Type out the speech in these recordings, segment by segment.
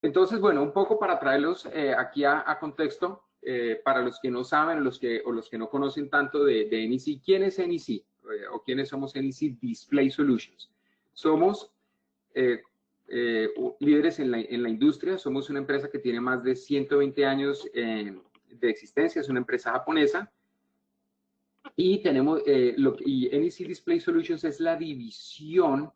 Entonces, bueno, un poco para traerlos aquí a contexto, para los que no saben o los que no conocen tanto de NEC, ¿quién es NEC? O quiénes somos NEC Display Solutions. Somos líderes en la industria, somos una empresa que tiene más de 120 años de existencia, es una empresa japonesa, y tenemos, y NEC Display Solutions es la división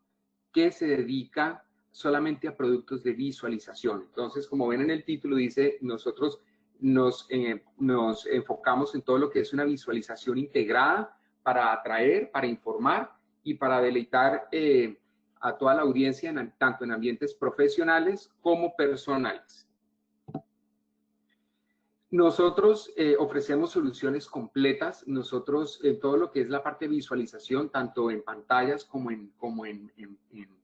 que se dedica solamente a productos de visualización. Entonces, como ven en el título, dice, nosotros nos enfocamos en todo lo que es una visualización integrada para atraer, para informar y para deleitar a toda la audiencia, tanto en ambientes profesionales como personales. Nosotros ofrecemos soluciones completas. Nosotros, en todo lo que es la parte de visualización, tanto en pantallas como en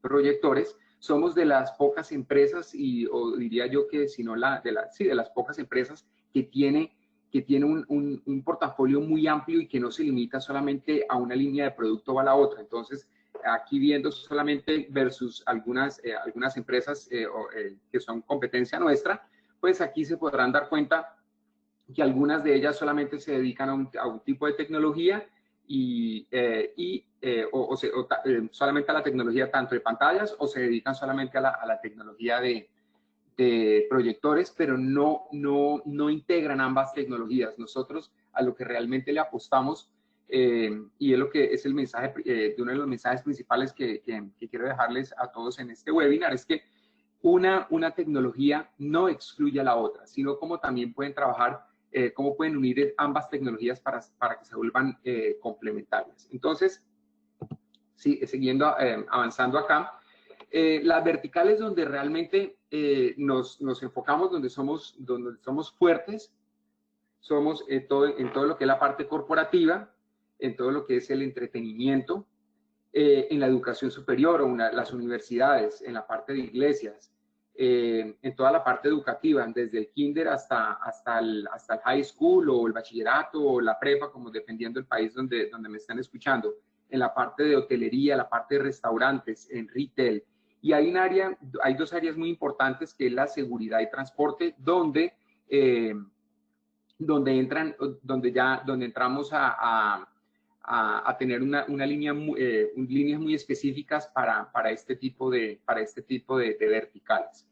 proyectores, somos de las pocas empresas, o diría yo que si no de las pocas empresas que tiene un portafolio muy amplio y que no se limita solamente a una línea de producto o a la otra. Entonces, aquí viendo solamente versus algunas empresas que son competencia nuestra, pues aquí se podrán dar cuenta que algunas de ellas solamente se dedican a un tipo de tecnología solamente a la tecnología tanto de pantallas, o se dedican solamente a la tecnología de proyectores, pero no integran ambas tecnologías. Nosotros a lo que realmente le apostamos, y es lo que es el mensaje, de uno de los mensajes principales que quiero dejarles a todos en este webinar, es que una tecnología no excluye a la otra, sino como también pueden trabajar, cómo pueden unir ambas tecnologías para que se vuelvan complementarias. Entonces, sí, siguiendo avanzando acá, las verticales donde realmente nos enfocamos, donde somos fuertes, somos en todo lo que es la parte corporativa, en todo lo que es el entretenimiento, en la educación superior o las universidades, en la parte de iglesias, en toda la parte educativa, desde el kinder hasta el high school o el bachillerato o la prepa, como dependiendo del país donde me están escuchando, en la parte de hotelería, la parte de restaurantes, en retail. Y hay dos áreas muy importantes, que es la seguridad y transporte, donde entramos a tener líneas muy específicas para este tipo de verticales.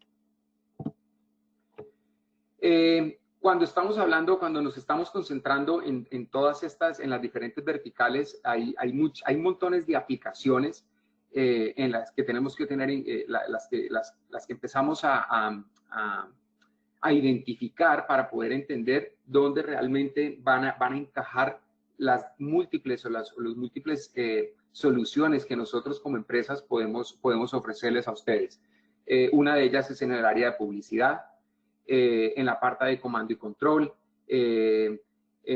Cuando nos estamos concentrando en todas estas, en las diferentes verticales, hay montones de aplicaciones en las que tenemos que tener, las que empezamos a identificar para poder entender dónde realmente van a encajar las múltiples los múltiples soluciones que nosotros como empresas podemos ofrecerles a ustedes. Una de ellas es en el área de publicidad, en la parte de comando y control, en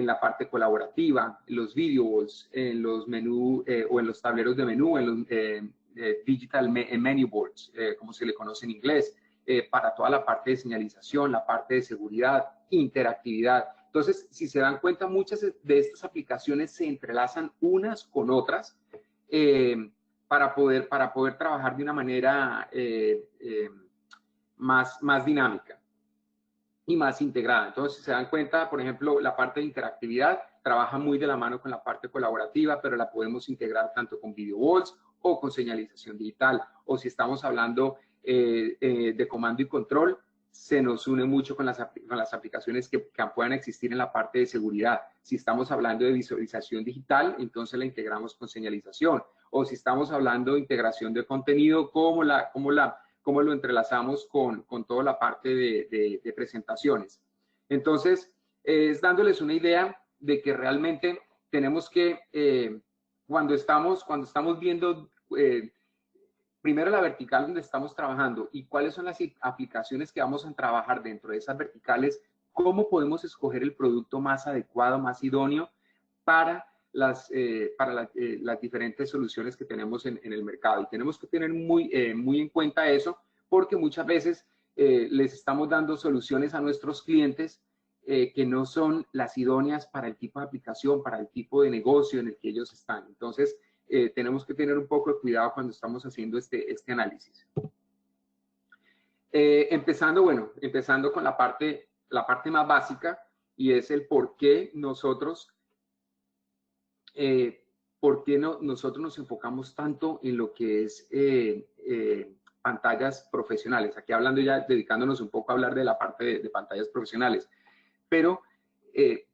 la parte colaborativa, en los video walls, en los menús o en los tableros de menú, en los digital menu boards, como se le conoce en inglés, para toda la parte de señalización, la parte de seguridad, interactividad. Entonces, si se dan cuenta, muchas de estas aplicaciones se entrelazan unas con otras para poder trabajar de una manera más dinámica y más integrada. Entonces, si se dan cuenta, por ejemplo, la parte de interactividad trabaja muy de la mano con la parte colaborativa, pero la podemos integrar tanto con video walls o con señalización digital. O si estamos hablando de comando y control, se nos une mucho con las aplicaciones que puedan existir en la parte de seguridad. Si estamos hablando de visualización digital, entonces la integramos con señalización. O si estamos hablando de integración de contenido, cómo lo entrelazamos con toda la parte de presentaciones. Entonces, es dándoles una idea de que realmente tenemos que, cuando estamos viendo primero la vertical donde estamos trabajando y cuáles son las aplicaciones que vamos a trabajar dentro de esas verticales, cómo podemos escoger el producto más adecuado, más idóneo para las diferentes soluciones que tenemos en el mercado. Y tenemos que tener muy en cuenta eso, porque muchas veces les estamos dando soluciones a nuestros clientes que no son las idóneas para el tipo de aplicación, para el tipo de negocio en el que ellos están. Entonces, tenemos que tener un poco de cuidado cuando estamos haciendo este análisis. Empezando con la parte más básica, y es el por qué nosotros nosotros nos enfocamos tanto en lo que es pantallas profesionales. Aquí hablando ya, dedicándonos un poco a hablar de la parte de pantallas profesionales. Pero,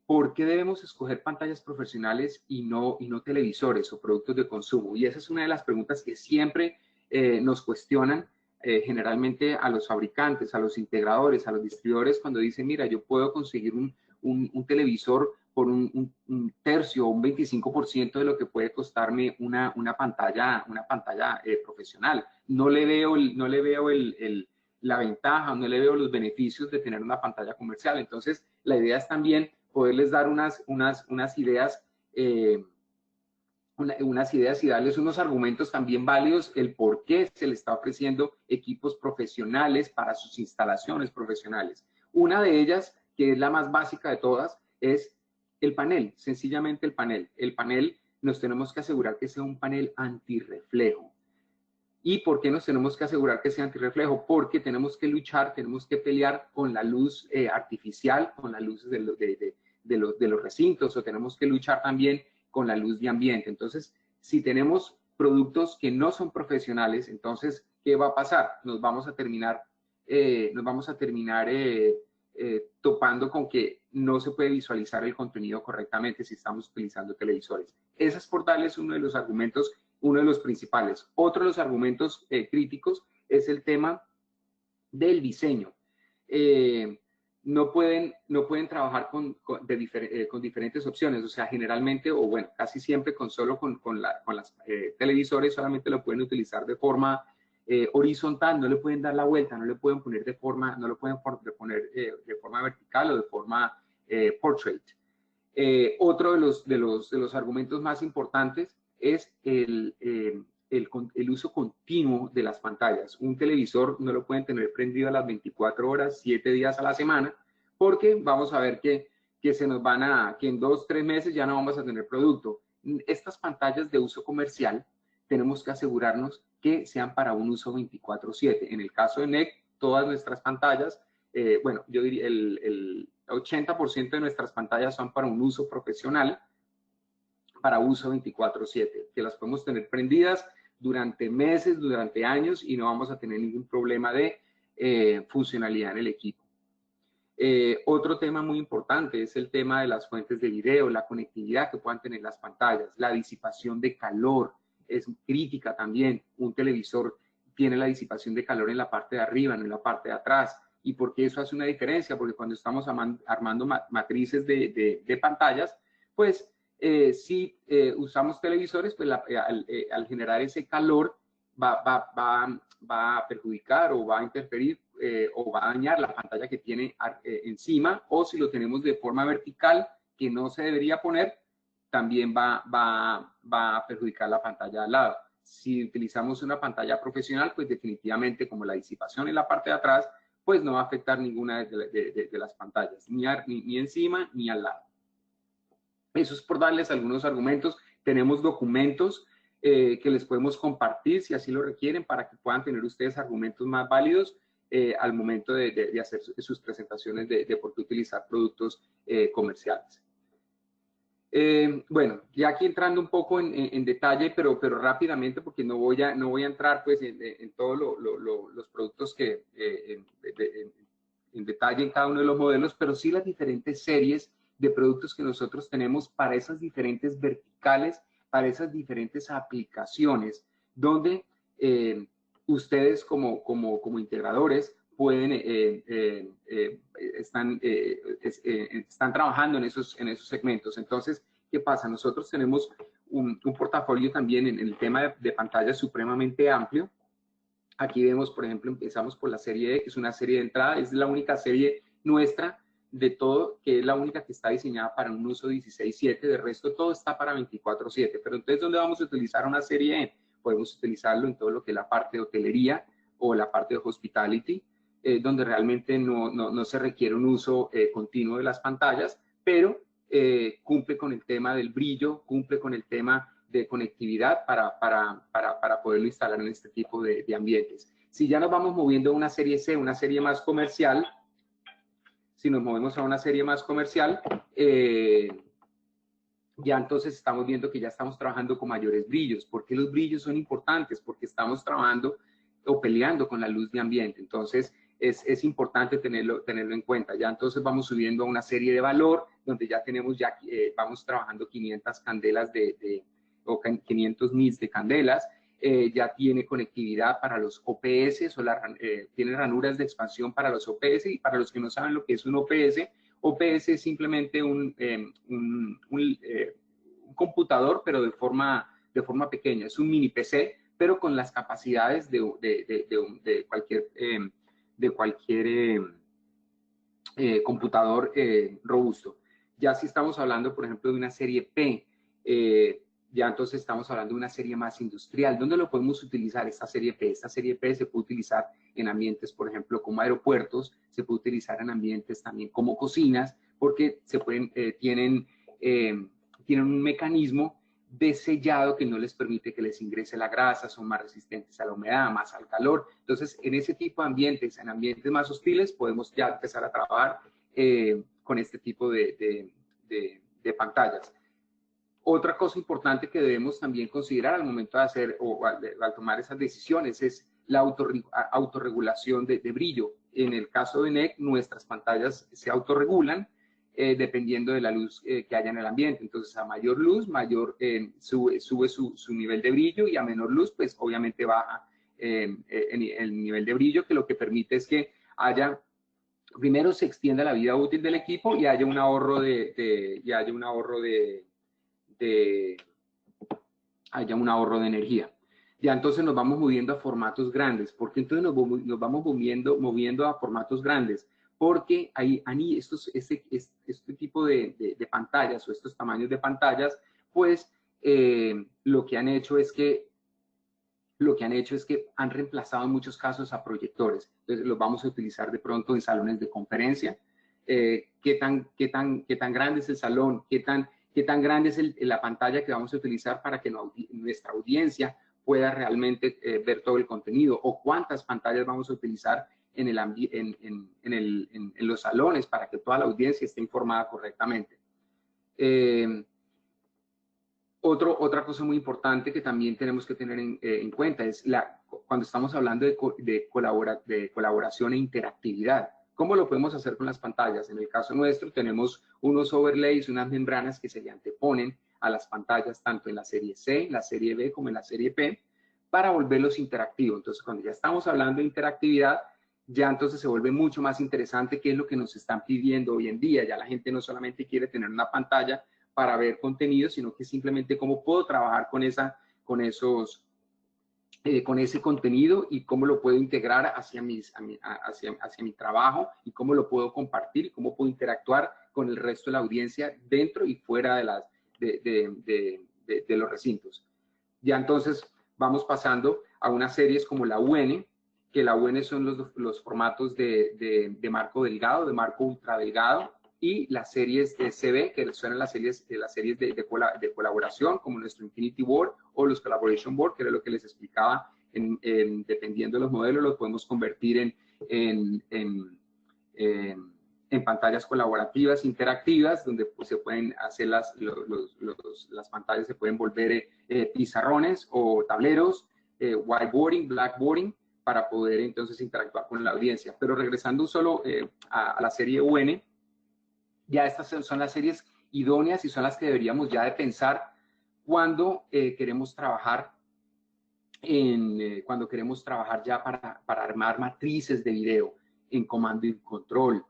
¿por qué debemos escoger pantallas profesionales y no televisores o productos de consumo? Y esa es una de las preguntas que siempre nos cuestionan generalmente a los fabricantes, a los integradores, a los distribuidores, cuando dicen, mira, yo puedo conseguir un televisor por un tercio o un 25% de lo que puede costarme una pantalla profesional. No le veo la ventaja, no le veo los beneficios de tener una pantalla comercial. Entonces, la idea es también poderles dar unas ideas, unas ideas y darles unos argumentos también válidos, el por qué se le está ofreciendo equipos profesionales para sus instalaciones profesionales. Una de ellas, que es la más básica de todas, es el panel, sencillamente el panel. El panel nos tenemos que asegurar que sea un panel antirreflejo. ¿Y por qué nos tenemos que asegurar que sea antirreflejo? Porque tenemos que luchar, tenemos que pelear con la luz artificial, con las luces de los recintos, o tenemos que luchar también con la luz de ambiente. Entonces, si tenemos productos que no son profesionales, entonces, ¿qué va a pasar? Nos vamos a terminar topando con que no se puede visualizar el contenido correctamente si estamos utilizando televisores. Ese es por darles uno de los argumentos, uno de los principales. Otro de los argumentos críticos es el tema del diseño. No pueden trabajar con diferentes opciones, o sea, generalmente, o bueno, casi siempre con las televisores solamente lo pueden utilizar de forma horizontal, no le pueden dar la vuelta, no le pueden poner de forma, no lo pueden poner de forma vertical o de forma portrait. Otro de los argumentos más importantes es el uso continuo de las pantallas. Un televisor no lo pueden tener prendido a las 24 horas, 7 días a la semana, porque vamos a ver que se nos que en 2, 3 meses ya no vamos a tener producto. Estas pantallas de uso comercial tenemos que asegurarnos que sean para un uso 24/7. En el caso de NEC, todas nuestras pantallas, bueno, yo diría el 80% de nuestras pantallas son para un uso profesional, para uso 24/7, que las podemos tener prendidas durante meses, durante años, y no vamos a tener ningún problema de funcionalidad en el equipo. Otro tema muy importante es el tema de las fuentes de video, la conectividad que puedan tener las pantallas, la disipación de calor es crítica también. Un televisor tiene la disipación de calor en la parte de arriba, no en la parte de atrás. ¿Y por qué eso hace una diferencia? Porque cuando estamos armando matrices de pantallas, pues si usamos televisores, pues al generar ese calor va a perjudicar o va a interferir o va a dañar la pantalla que tiene encima, o si lo tenemos de forma vertical, que no se debería poner, también va a perjudicar la pantalla al lado. Si utilizamos una pantalla profesional, pues definitivamente como la disipación en la parte de atrás, pues no va a afectar ninguna de las pantallas, ni encima ni al lado. Eso es por darles algunos argumentos. Tenemos documentos que les podemos compartir si así lo requieren para que puedan tener ustedes argumentos más válidos al momento de hacer sus presentaciones de por qué utilizar productos comerciales. Bueno, ya aquí entrando un poco en detalle, pero rápidamente, porque no voy a entrar pues en todos los productos que en detalle en cada uno de los modelos, pero sí las diferentes series de productos que nosotros tenemos para esas diferentes verticales, para esas diferentes aplicaciones, donde ustedes como integradores pueden, están trabajando en esos segmentos. Entonces, ¿qué pasa? Nosotros tenemos un portafolio también en el tema de pantallas supremamente amplio. Aquí vemos, por ejemplo, empezamos por la serie E, que es una serie de entrada, es la única serie nuestra de todo, que es la única que está diseñada para un uso 16/7, de resto todo está para 24/7. Pero entonces, ¿dónde vamos a utilizar una serie E? Podemos utilizarlo en todo lo que es la parte de hotelería o la parte de hospitality, donde realmente no se requiere un uso continuo de las pantallas, pero cumple con el tema del brillo, cumple con el tema de conectividad para poderlo instalar en este tipo de ambientes. Si ya nos vamos moviendo a una serie C, una serie más comercial, si nos movemos a una serie más comercial, ya entonces estamos viendo que ya estamos trabajando con mayores brillos. ¿Por qué los brillos son importantes? Porque estamos trabajando o peleando con la luz de ambiente. Entonces, es importante tenerlo en cuenta. Ya entonces vamos subiendo a una serie de valor, donde ya tenemos, vamos trabajando 500 candelas o 500 nits de candelas. Ya tiene conectividad para los OPS, tiene ranuras de expansión para los OPS. Y para los que no saben lo que es un OPS, OPS es simplemente un computador, pero de forma pequeña. Es un mini PC, pero con las capacidades de cualquier computador robusto. Ya si estamos hablando, por ejemplo, de una serie P, ya entonces estamos hablando de una serie más industrial. ¿Dónde lo podemos utilizar esta serie P? Esta serie P se puede utilizar en ambientes, por ejemplo, como aeropuertos, se puede utilizar en ambientes también como cocinas, porque tienen un mecanismo de sellado que no les permite que les ingrese la grasa, son más resistentes a la humedad, más al calor. Entonces, en ese tipo de ambientes, en ambientes más hostiles, podemos ya empezar a trabajar con este tipo de pantallas. Otra cosa importante que debemos también considerar al momento de hacer o al tomar esas decisiones es la autorregulación de brillo. En el caso de NEC, nuestras pantallas se autorregulan dependiendo de la luz que haya en el ambiente. Entonces, a mayor luz, sube su nivel de brillo, y a menor luz, pues obviamente baja el nivel de brillo, que lo que permite es que primero se extienda la vida útil del equipo y haya un ahorro de energía. Ya entonces nos vamos moviendo a formatos grandes. ¿Por qué entonces nos vamos moviendo a formatos grandes? Porque este tipo de pantallas o estos tamaños de pantallas, pues lo que han hecho es que han reemplazado en muchos casos a proyectores. Entonces los vamos a utilizar de pronto en salones de conferencia. ¿Qué tan grande es el salón? ¿Qué tan grande es la pantalla que vamos a utilizar para que nuestra audiencia pueda realmente ver todo el contenido? ¿O cuántas pantallas vamos a utilizar en los salones para que toda la audiencia esté informada correctamente? Otra cosa muy importante que también tenemos que tener en cuenta es cuando estamos hablando de colaboración e interactividad. ¿Cómo lo podemos hacer con las pantallas? En el caso nuestro tenemos unos overlays, unas membranas que se le anteponen a las pantallas, tanto en la serie C, la serie B, como en la serie P, para volverlos interactivos. Entonces, cuando ya estamos hablando de interactividad, ya entonces se vuelve mucho más interesante qué es lo que nos están pidiendo hoy en día. Ya la gente no solamente quiere tener una pantalla para ver contenido, sino que simplemente cómo puedo trabajar con ese contenido y cómo lo puedo integrar hacia mi trabajo, y cómo lo puedo compartir y cómo puedo interactuar con el resto de la audiencia dentro y fuera de los recintos. Ya entonces vamos pasando a unas series como la UN, que la UN son los formatos de marco delgado, de marco ultra delgado, y las series de CB, que son las series de colaboración, como nuestro Infinity Board o los Collaboration Board, que era lo que les explicaba. Dependiendo de los modelos, los podemos convertir en pantallas colaborativas, interactivas, donde pues, se pueden hacer las pantallas, se pueden volver pizarrones o tableros, whiteboarding, blackboarding, para poder entonces interactuar con la audiencia. Pero regresando solo a la serie UN, ya estas son las series idóneas y son las que deberíamos ya de pensar cuando queremos trabajar ya para armar matrices de video en comando y control,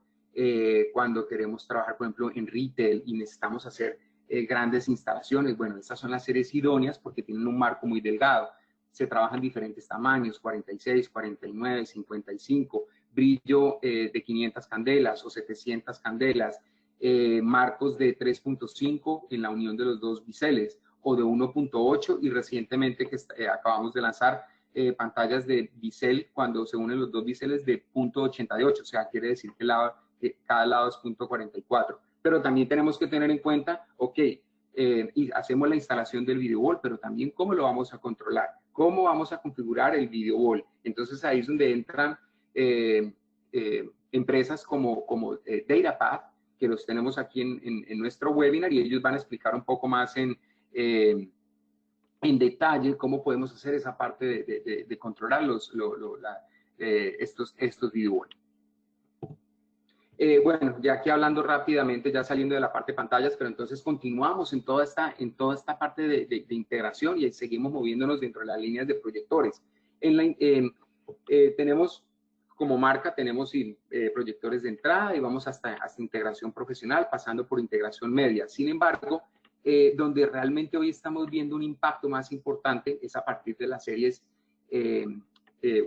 cuando queremos trabajar, por ejemplo, en retail y necesitamos hacer grandes instalaciones. Bueno, estas son las series idóneas porque tienen un marco muy delgado. Se trabajan diferentes tamaños, 46, 49, 55, brillo de 500 candelas o 700 candelas, marcos de 3.5 en la unión de los dos biseles, o de 1.8, y recientemente que acabamos de lanzar pantallas de bisel cuando se unen los dos biseles de 0.88, o sea, quiere decir que cada lado es 0.44. Pero también tenemos que tener en cuenta, ok, y hacemos la instalación del video wall, pero también cómo lo vamos a controlar, cómo vamos a configurar el video wall. Entonces ahí es donde entran empresas como DataPath, que los tenemos aquí en nuestro webinar, y ellos van a explicar un poco más en detalle cómo podemos hacer esa parte de controlar estos video walls. Bueno, ya aquí hablando rápidamente, ya saliendo de la parte de pantallas, pero entonces continuamos en toda esta parte de integración y seguimos moviéndonos dentro de las líneas de proyectores. Tenemos como marca, tenemos proyectores de entrada y vamos hasta integración profesional, pasando por integración media. Sin embargo, donde realmente hoy estamos viendo un impacto más importante es a partir de las series,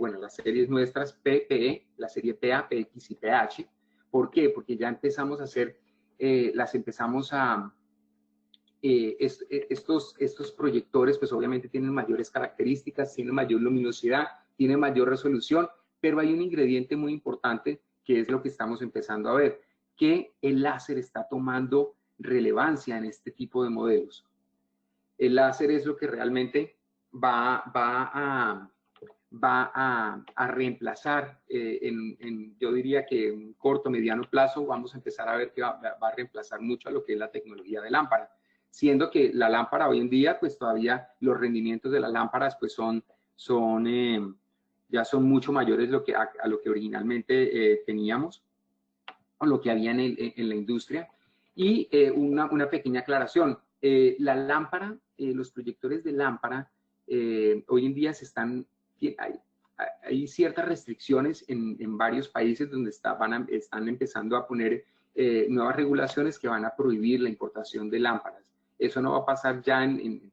bueno, las series nuestras PPE, la serie PA, PX y PH. ¿Por qué? Porque ya empezamos a hacer, estos proyectores, pues obviamente tienen mayores características, tienen mayor luminosidad, tienen mayor resolución, pero hay un ingrediente muy importante que es lo que estamos empezando a ver, que el láser está tomando relevancia en este tipo de modelos. El láser es lo que realmente va a reemplazar, yo diría que en un corto, mediano plazo, vamos a empezar a ver que va a reemplazar mucho a lo que es la tecnología de lámpara, siendo que la lámpara hoy en día, pues todavía los rendimientos de las lámparas, pues ya son mucho mayores a lo que originalmente teníamos, o lo que había en la industria. Y una pequeña aclaración, la lámpara, los proyectores de lámpara, hoy en día hay ciertas restricciones en varios países donde están empezando a poner nuevas regulaciones que van a prohibir la importación de lámparas. Eso no va a pasar ya en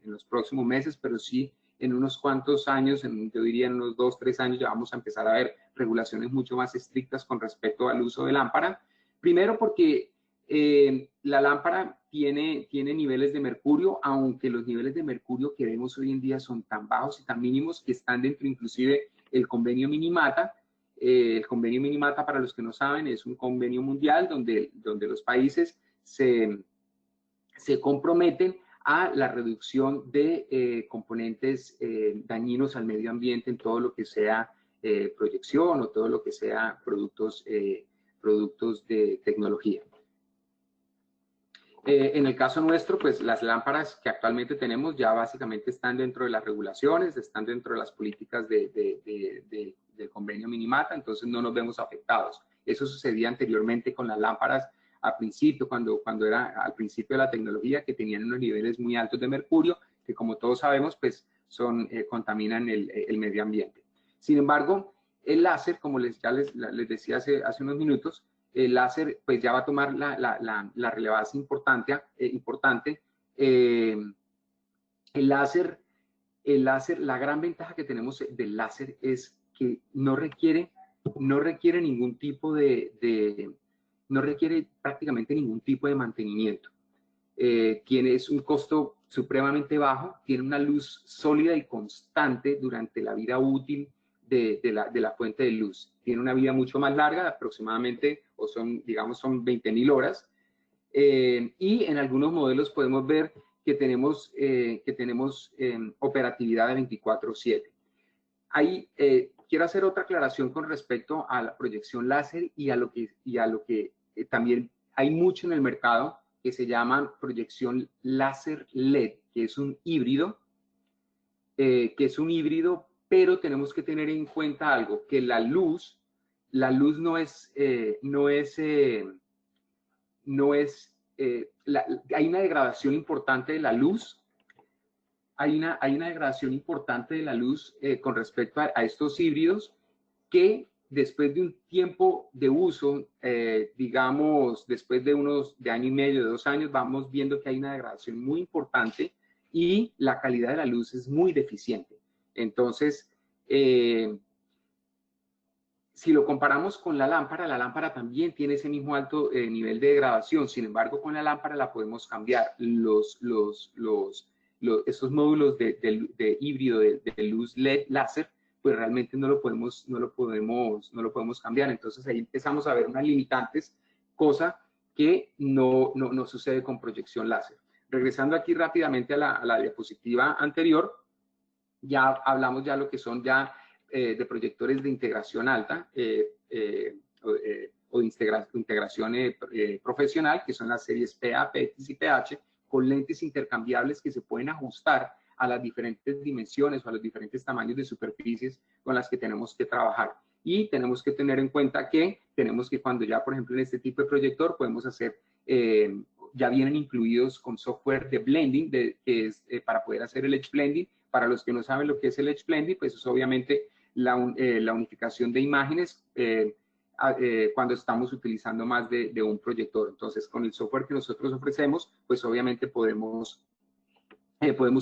los próximos meses, pero sí en unos cuantos años, yo diría en unos 2 o 3 años, ya vamos a empezar a ver regulaciones mucho más estrictas con respecto al uso de lámpara. Primero porque la lámpara tiene niveles de mercurio, aunque los niveles de mercurio que vemos hoy en día son tan bajos y tan mínimos que están dentro inclusive el convenio Minamata. El convenio Minamata, para los que no saben, es un convenio mundial donde los países se comprometen a la reducción de componentes dañinos al medio ambiente en todo lo que sea proyección o todo lo que sea productos de tecnología. En el caso nuestro, pues las lámparas que actualmente tenemos ya básicamente están dentro de las regulaciones, están dentro de las políticas del convenio Minamata, entonces no nos vemos afectados. Eso sucedía anteriormente con las lámparas al principio, cuando era al principio de la tecnología, que tenían unos niveles muy altos de mercurio, que como todos sabemos, pues contaminan el medio ambiente. Sin embargo, el láser, como les decía hace unos minutos, el láser pues ya va a tomar la relevancia importante. El láser, la gran ventaja que tenemos del láser es que no requiere ningún tipo no requiere prácticamente ningún tipo de mantenimiento. Es un costo supremamente bajo, tiene una luz sólida y constante durante la vida útil de la fuente de luz. Tiene una vida mucho más larga, aproximadamente, digamos, son 20.000 horas. Y en algunos modelos podemos ver que tenemos operatividad de 24/7. Ahí quiero hacer otra aclaración con respecto a la proyección láser y a lo que también hay mucho en el mercado, que se llama proyección láser LED, que es un híbrido, pero tenemos que tener en cuenta algo, que la luz no es, hay una degradación importante de la luz, hay una degradación importante de la luz con respecto a estos híbridos, que después de un tiempo de uso, digamos, después de año y medio, de 2 años, vamos viendo que hay una degradación muy importante y la calidad de la luz es muy deficiente. Entonces, si lo comparamos con la lámpara también tiene ese mismo alto nivel de degradación. Sin embargo, con la lámpara la podemos cambiar. Estos módulos de híbrido de luz LED láser, pues realmente no lo podemos cambiar. Entonces ahí empezamos a ver unas limitantes, cosa que no sucede con proyección láser. Regresando aquí rápidamente a la diapositiva anterior, Ya hablamos ya lo que son ya de proyectores de integración alta o de integración profesional, que son las series PA, PX y PH, con lentes intercambiables que se pueden ajustar a las diferentes dimensiones o a los diferentes tamaños de superficies con las que tenemos que trabajar. Y tenemos que tener en cuenta que tenemos que cuando ya, por ejemplo, en este tipo de proyector podemos hacer, ya vienen incluidos con software de blending, que es para poder hacer el edge blending. Para los que no saben lo que es el edge blending, pues es obviamente la unificación de imágenes cuando estamos utilizando más de un proyector. Entonces, con el software que nosotros ofrecemos, pues obviamente podemos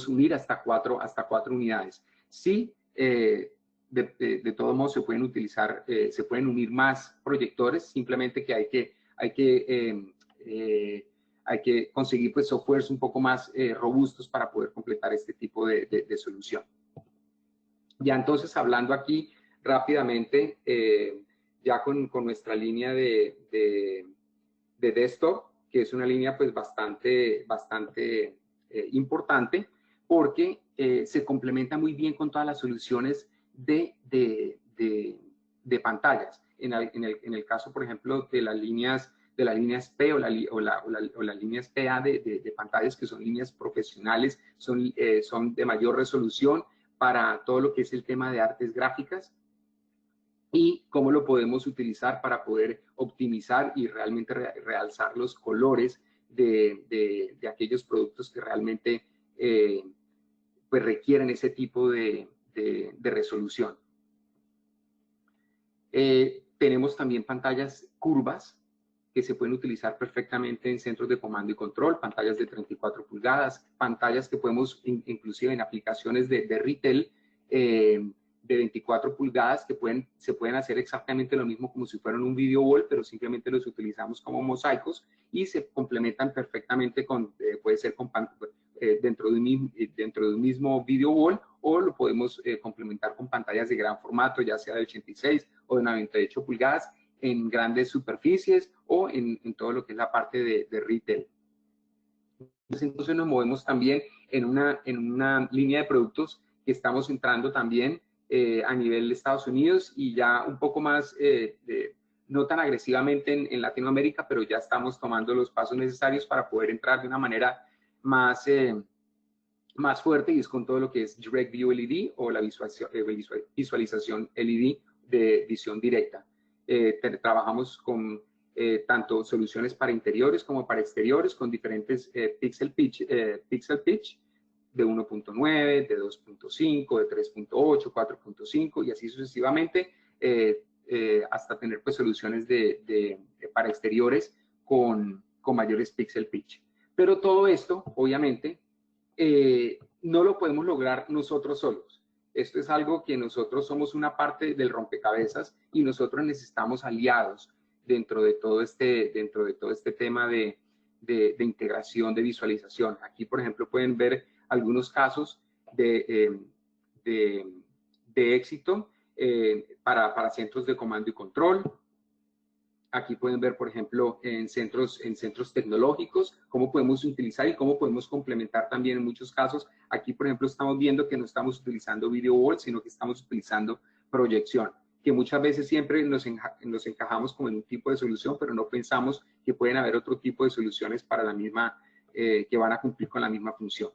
unir hasta cuatro unidades. Sí, de todos modos se pueden utilizar, se pueden unir más proyectores, simplemente que hay que conseguir pues softwares un poco más robustos para poder completar este tipo de solución. Ya entonces, hablando aquí rápidamente, ya con nuestra línea de desktop, que es una línea pues bastante importante, porque se complementa muy bien con todas las soluciones de pantallas. En el caso, por ejemplo, de las líneas P o las líneas PA de pantallas, que son líneas profesionales, son de mayor resolución para todo lo que es el tema de artes gráficas, y cómo lo podemos utilizar para poder optimizar y realmente realzar los colores de aquellos productos que realmente pues requieren ese tipo de resolución. Tenemos también pantallas curvas que se pueden utilizar perfectamente en centros de comando y control, pantallas de 34 pulgadas, pantallas que podemos, inclusive en aplicaciones de retail, de 24 pulgadas, que se pueden hacer exactamente lo mismo como si fueran un video wall, pero simplemente los utilizamos como mosaicos y se complementan perfectamente con, puede ser dentro de un mismo video wall, o lo podemos complementar con pantallas de gran formato, ya sea de 86 o de 98 pulgadas, en grandes superficies o en todo lo que es la parte de retail. Entonces nos movemos también en una línea de productos que estamos entrando también a nivel de Estados Unidos, y ya un poco más, no tan agresivamente en Latinoamérica, pero ya estamos tomando los pasos necesarios para poder entrar de una manera más fuerte, y es con todo lo que es Direct View LED o la visualización LED de visión directa. Trabajamos con tanto soluciones para interiores como para exteriores, con diferentes pixel pitch de 1.9, de 2.5, de 3.8, 4.5 y así sucesivamente, hasta tener pues soluciones para exteriores con mayores pixel pitch. Pero todo esto, obviamente, no lo podemos lograr nosotros solos. Esto es algo que nosotros somos una parte del rompecabezas, y nosotros necesitamos aliados dentro de todo este tema de integración, de visualización. Aquí, por ejemplo, pueden ver algunos casos de éxito para centros de comando y control. Aquí pueden ver, por ejemplo, en centros tecnológicos, cómo podemos utilizar y cómo podemos complementar también en muchos casos. Aquí, por ejemplo, estamos viendo que no estamos utilizando video wall, sino que estamos utilizando proyección, que muchas veces siempre nos encajamos como en un tipo de solución, pero no pensamos que pueden haber otro tipo de soluciones para la misma, que van a cumplir con la misma función.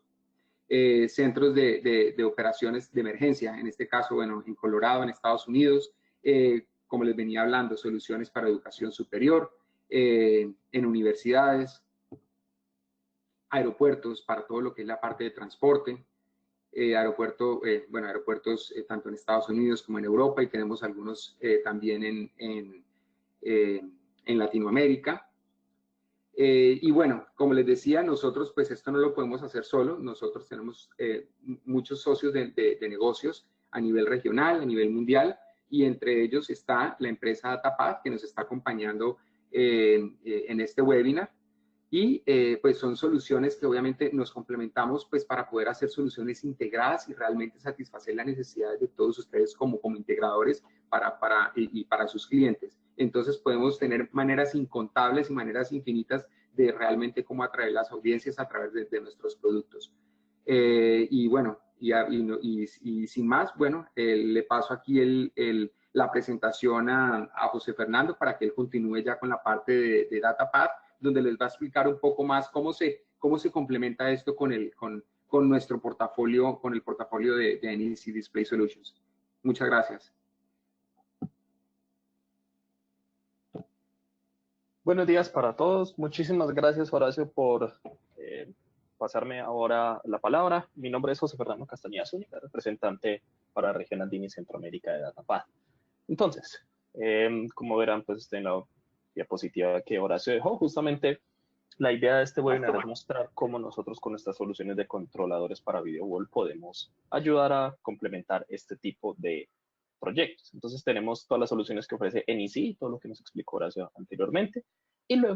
Centros de operaciones de emergencia, en este caso, bueno, en Colorado, en Estados Unidos, como les venía hablando, soluciones para educación superior, en universidades, aeropuertos para todo lo que es la parte de transporte, aeropuertos tanto en Estados Unidos como en Europa, y tenemos algunos también en Latinoamérica. Y bueno, como les decía, nosotros pues esto no lo podemos hacer solo. Nosotros tenemos muchos socios de negocios a nivel regional, a nivel mundial, y entre ellos está la empresa DataPath, que nos está acompañando en este webinar. Y pues son soluciones que obviamente nos complementamos pues para poder hacer soluciones integradas y realmente satisfacer las necesidades de todos ustedes como integradores y para sus clientes. Entonces podemos tener maneras incontables y maneras infinitas de realmente cómo atraer las audiencias a través de nuestros productos. Y bueno, Y sin más, bueno, le paso aquí la presentación a José Fernando para que él continúe ya con la parte de DataPath, donde les va a explicar un poco más cómo se complementa esto con nuestro portafolio, con el portafolio de NEC Display Solutions. Muchas gracias. Buenos días para todos. Muchísimas gracias, Horacio, por pasarme ahora la palabra. Mi nombre es José Fernando Castañeda Zúñiga, representante para la región andina y Centroamérica de DataPath. Entonces, como verán, pues en la diapositiva que Horacio dejó, justamente la idea de este webinar es mostrar cómo nosotros con nuestras soluciones de controladores para video wall podemos ayudar a complementar este tipo de proyectos. Entonces tenemos todas las soluciones que ofrece NEC, todo lo que nos explicó Horacio anteriormente, y luego